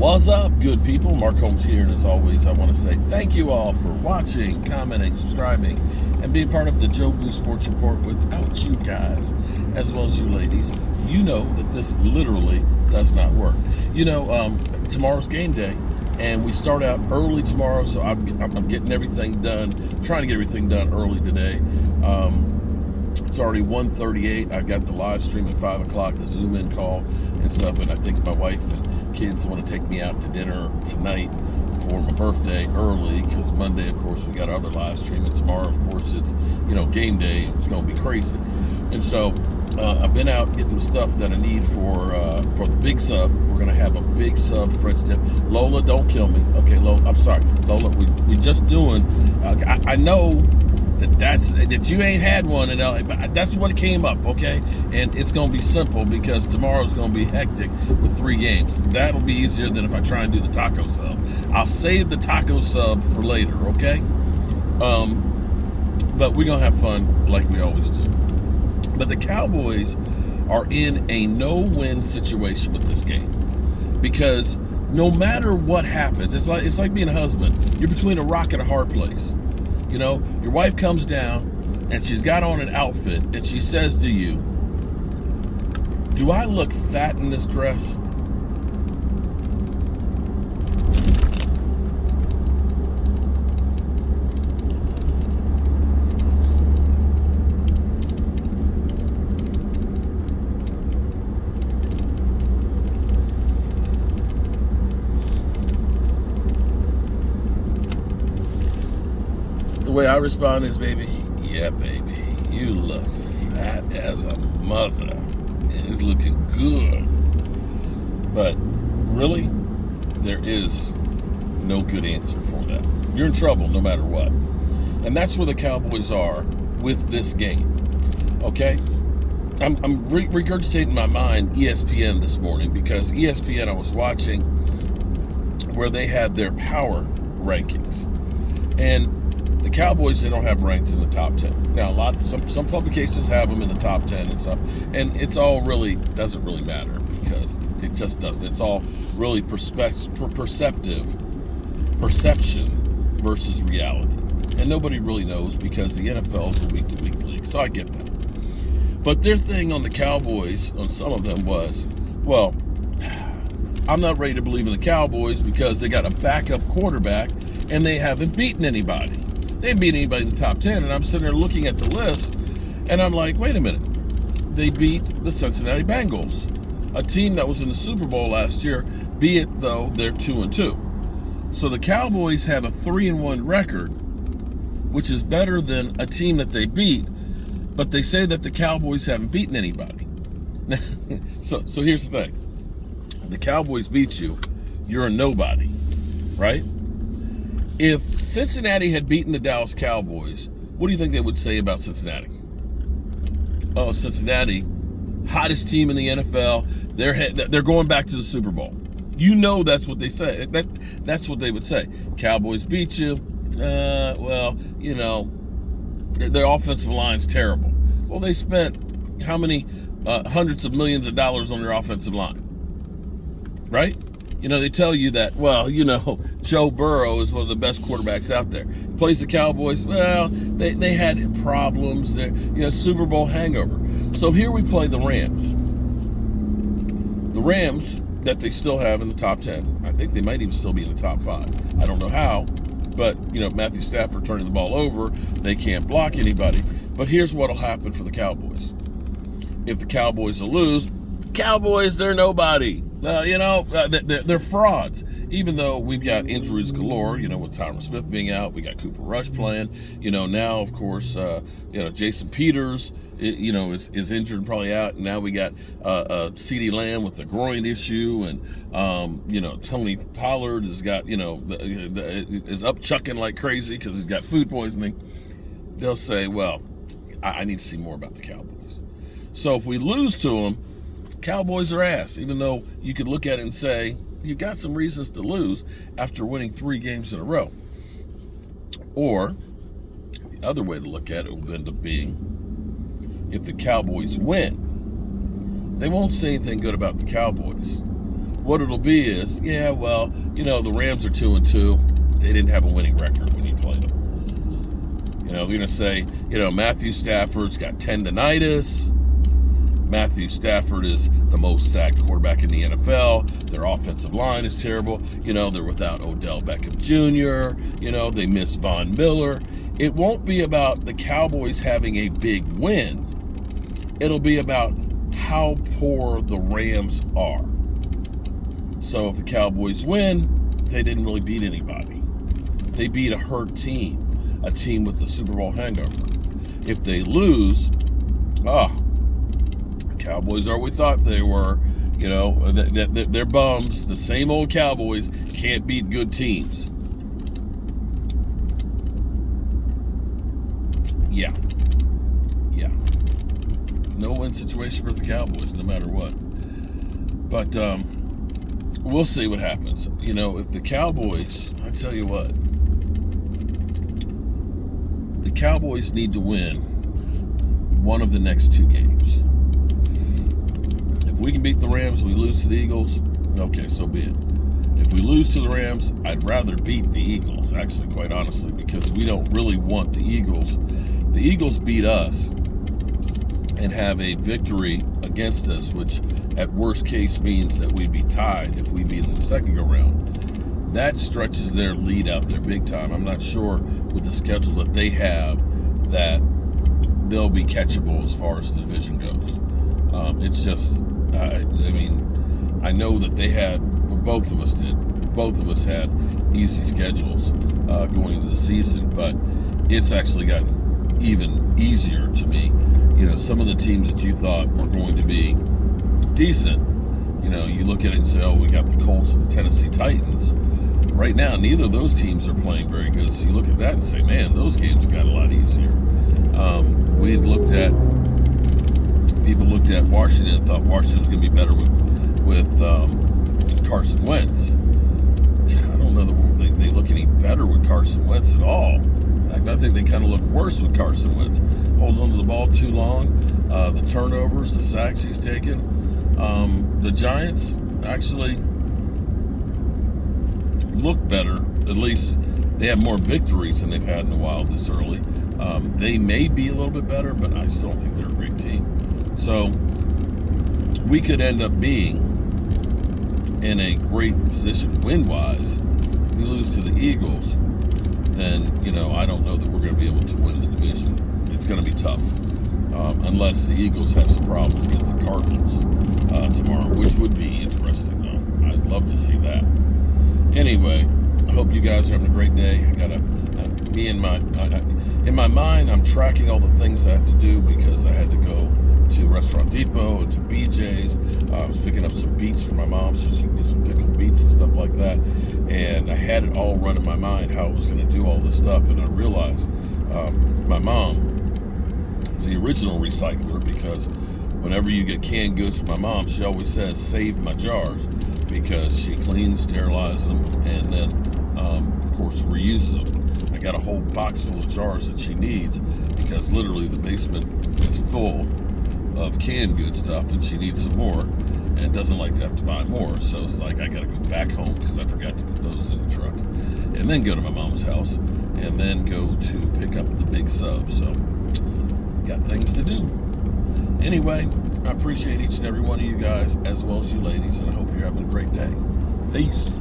What's up, good people? Mark Holmes here, and as always, I want to say thank you all for watching, commenting, subscribing, and being part of the Joe Blue Sports Report. Without you guys, as well as you ladies, you know that this literally does not work. Tomorrow's game day, and we start out early tomorrow, so I'm getting everything done, trying to get everything done early today. It's already 1:38. I've got the live stream at 5 o'clock, the Zoom in call and stuff, and I think my wife and kids want to take me out to dinner tonight for my birthday early, because Monday, of course, we got our other live stream, and tomorrow, of course, it's game day, and it's going to be crazy. And so I've been out getting the stuff that I need for the big sub. We're going to have a big sub French dip. Lola, don't kill me. Okay, Lola, I'm sorry. Lola, we just doing, I know that you ain't had one in LA, but that's what came up, okay? And it's going to be simple, because tomorrow's going to be hectic with 3 games. That'll be easier than if I try and do the taco sub. I'll save the taco sub for later, okay? But we're going to have fun like we always do. But the Cowboys are in a no-win situation with this game, because no matter what happens, it's like being a husband. You're between a rock and a hard place. Your wife comes down and she's got on an outfit and she says to you, "Do I look fat in this dress?" The way I respond is, "Baby, yeah, baby, you look fat as a mother, and it's looking good." But really, there is no good answer for that. You're in trouble no matter what. And that's where the Cowboys are with this game, okay? I'm regurgitating in my mind ESPN this morning, because ESPN, I was watching where they had their power rankings. And the Cowboys, they don't have ranked in the top 10. Now, some publications have them in the top 10 and stuff, and it's all really doesn't really matter, because it just doesn't. It's all really perception versus reality, and nobody really knows, because the NFL is a week-to-week league. So I get that. But their thing on the Cowboys, on some of them, was, well, I'm not ready to believe in the Cowboys because they got a backup quarterback and they haven't beaten anybody. They didn't beat anybody in the top 10, and I'm sitting there looking at the list, and I'm like, wait a minute. They beat the Cincinnati Bengals, a team that was in the Super Bowl last year, be it though they're 2-2. So the Cowboys have a 3-1 record, which is better than a team that they beat, but they say that the Cowboys haven't beaten anybody. So here's the thing. The Cowboys beat you, you're a nobody, right? If Cincinnati had beaten the Dallas Cowboys, what do you think they would say about Cincinnati? Oh, Cincinnati, hottest team in the NFL. They're going back to the Super Bowl. That's what they say. That's what they would say. Cowboys beat you. Their offensive line's terrible. Well, they spent how many hundreds of millions of dollars on their offensive line, right? They tell you that, Joe Burrow is one of the best quarterbacks out there. Plays the Cowboys, they had problems. Super Bowl hangover. So here we play the Rams. The Rams that they still have in the top 10. I think they might even still be in the top 5. I don't know how, but, Matthew Stafford turning the ball over. They can't block anybody. But here's what'll happen for the Cowboys. If the Cowboys will lose, Cowboys, they're nobody. They're frauds. Even though we've got injuries galore, with Tyron Smith being out, we got Cooper Rush playing. Now, of course, Jason Peters, is injured and probably out. And now we got CeeDee Lamb with the groin issue, and Tony Pollard has got is up chucking like crazy because he's got food poisoning. They'll say, well, I need to see more about the Cowboys. So if we lose to them, Cowboys are ass, even though you could look at it and say, you got some reasons to lose after winning 3 games in a row. Or, the other way to look at it will end up being, if the Cowboys win, they won't say anything good about the Cowboys. what it'll be is, yeah, well, the Rams are 2-2. They didn't have a winning record when you played them. They're going to say, Matthew Stafford's got tendonitis. Matthew Stafford is the most sacked quarterback in the NFL. Their offensive line is terrible. They're without Odell Beckham Jr. They miss Von Miller. It won't be about the Cowboys having a big win. It'll be about how poor the Rams are. So if the Cowboys win, they didn't really beat anybody. They beat a hurt team, a team with the Super Bowl hangover. If they lose, Cowboys are what we thought they were. They're bums. The same old Cowboys can't beat good teams. Yeah. No win situation for the Cowboys, no matter what. But we'll see what happens. If the Cowboys, I tell you what, the Cowboys need to win one of the next 2 games. If we can beat the Rams, we lose to the Eagles, okay, so be it. If we lose to the Rams, I'd rather beat the Eagles, actually, quite honestly, because we don't really want the Eagles. The Eagles beat us and have a victory against us, which at worst case means that we'd be tied if we beat in the second go-round. That stretches their lead out there big time. I'm not sure with the schedule that they have that they'll be catchable as far as the division goes. It's just, I know that they had, well, both of us did. Both of us had easy schedules going into the season, but it's actually gotten even easier to me. Some of the teams that you thought were going to be decent, you look at it and say, we got the Colts and the Tennessee Titans. Right now, neither of those teams are playing very good. So you look at that and say, man, those games got a lot easier. People looked at Washington and thought Washington was going to be better with Carson Wentz. I don't know that they look any better with Carson Wentz at all. In fact, I think they kind of look worse with Carson Wentz. Holds onto the ball too long. The turnovers, the sacks he's taken. The Giants actually look better. At least they have more victories than they've had in a while this early. They may be a little bit better, but I still don't think they're a great team. So we could end up being in a great position win-wise. We lose to the Eagles, then, I don't know that we're going to be able to win the division. It's going to be tough, unless the Eagles have some problems against the Cardinals tomorrow, which would be interesting, though. I'd love to see that. Anyway, I hope you guys are having a great day. In my mind, I'm tracking all the things I have to do because I had to go to Restaurant Depot and to BJ's. I was picking up some beets for my mom so she can get some pickled beets and stuff like that. And I had it all run in my mind how I was going to do all this stuff. And I realized my mom is the original recycler, because whenever you get canned goods from my mom, she always says, save my jars, because she cleans, sterilizes them, and then, of course, reuses them. I got a whole box full of jars that she needs, because literally the basement is full of canned good stuff, and she needs some more and doesn't like to have to buy more. So it's like I got to go back home because I forgot to put those in the truck, and then go to my mom's house, and then go to pick up the big sub. So I got things to do. Anyway, I appreciate each and every one of you guys, as well as you ladies, and I hope you're having a great day. Peace.